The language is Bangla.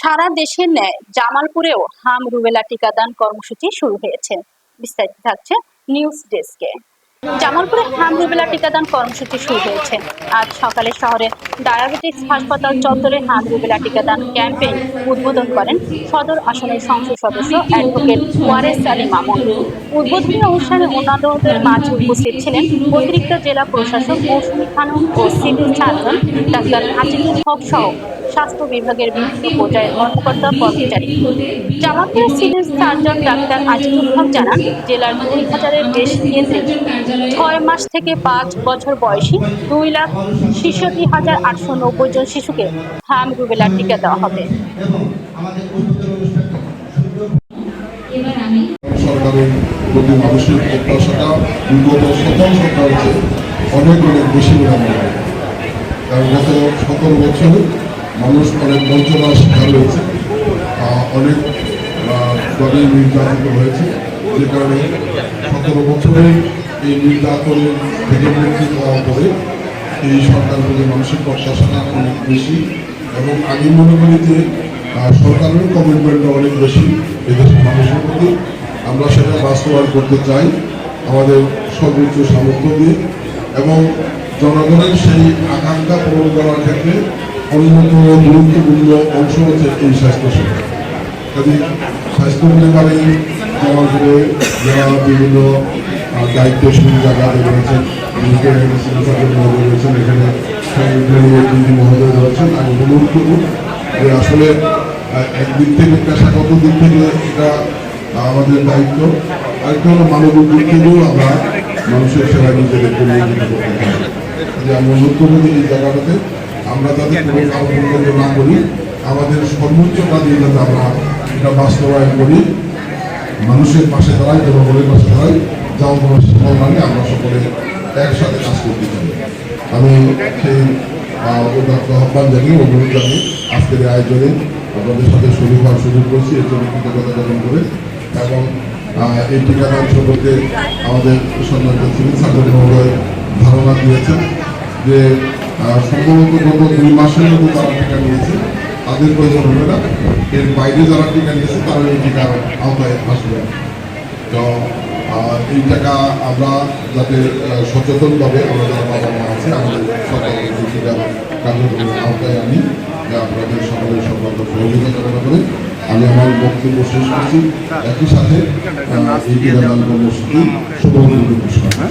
সারা দেশের ন্যায় জামালপুরেও হাম রুবেলা টিকাদান কর্মসূচি শুরু হয়েছে। বিস্তারিত থাকছে নিউজ ডেস্কে। জামালপুরে হাম রুবেলা টিকাদান কর্মসূচি শুরু হয়েছে। আজ সকালে শহরে ডায়াবেটিস হাসপাতাল চত্বরে হাম রুবেলা টিকাদান ক্যাম্পেইন উদ্বোধন করেন সদর আসনের সংসদ সদস্য অ্যাডভোকেট ওয়ারেস আলী মামুন। উদ্বোধনী অনুষ্ঠানে অন্যান্যদের মাঝে উপস্থিত ছিলেন অতিরিক্ত জেলা প্রশাসক মৌসুমী খানম ও সিভিল সার্জন ডাক্তার আজিজুল হক সহ স্বাস্থ্য বিভাগের বিভিন্ন পর্যায়ের কর্মকর্তা কর্মচারী। জামালপুরের সিভিল সার্জন ডাক্তার আজিজুল হক জানান, জেলার 2000-এর বেশি কেন্দ্রে 6 মাস থেকে 5 বছর বয়সী 2,66,890 জন শিশুকে হাম রুবেলা টিকা দেওয়া হবে। সরকারের প্রতি মানুষের প্রত্যাশাটা বিগত 17 সরকার হচ্ছে অনেক বেশি বলে মনে হয়। কারণ গত 17 বছরে মানুষ অনেক বঞ্চনার শিকার হয়েছে, অনেক ভাবে নির্যাতিত হয়েছে, যে কারণে 17 বছরে এই নির্যাতনের থেকে মুক্তি পাওয়ার পরে এই সরকার প্রতি মানুষের প্রত্যাশাটা অনেক বেশি। এবং আমি মনে করি যে সরকারের কমিটমেন্টটা অনেক বেশি এদেশের মানুষের প্রতি। আমরা সেটা বাস্তবায়ন করতে চাই আমাদের সর্বোচ্চ সামর্থ্য দিয়ে, এবং জনগণের সেই আকাঙ্ক্ষা পূরণ করার ক্ষেত্রে অন্যতম গুরুত্বপূর্ণ অংশ হচ্ছে এই স্বাস্থ্যসেবা। কাজে স্বাস্থ্য পরিবারে যাওয়ার পরে যারা বিভিন্ন দায়িত্বশীল জায়গাতে রয়েছেন, রয়েছেন, এখানে মহোদয় রয়েছেন, আমি অনুরোধ করব যে আসলে একদিক থেকে পেশাগত দিক থেকে এটা আমাদের দায়িত্ব, আরেকটা হলো মানবিক দিক থেকেও আমরা মানুষের সেবায় নিজেদেরকে নিয়োজিত করতে পারি। যে আমি অনুরোধ করবো যে এই জায়গাটাতে আমরা যাতে কোনো কারো পর্যন্ত না করি, আমাদের সর্বোচ্চটা দিয়ে যাতে আমরা এটা বাস্তবায়ন করি, মানুষের পাশে দাঁড়াই, জনগণের পাশে দাঁড়াই, যাও কোনো শিক্ষাও লাগে, আমরা সকলে একসাথে কাজ করতে চাই। আমি সেই আহ্বান জানিয়ে অনুরোধ জানিয়ে আজকের আয়োজনে আপনাদের সাথে শরীর হওয়ার সুযোগ করছি, এর জন্য কৃতজ্ঞতা জ্ঞাপন করে। এবং এই টিকাদান সম্পর্কে আমাদের সম্মানিত সিভিল সার্জন মহোদয় ধারণা দিয়েছেন যে সম্ভবত গত 2 মাসের মতো তারা টিকা নিয়েছে, তাদের প্রয়োজন হবে না, এর বাইরে যারা টিকা নিয়েছে তারা এই টিকার আওতায় আসবে। তো এই টাকা আমরা যাতে সচেতনভাবে আমরা যারা বাবা মা আছে আমাদের সরকারের এই টিকা কার্যক্রমের আওতায় আনি, যে আপনাদের সকলের সর্বাত্ম সহযোগিতা কামনা করে আমি আমার বক্তব্য শেষ করছি। একই সাথে এই টিকাদান কর্মসূচি শুভ ঘোষণা।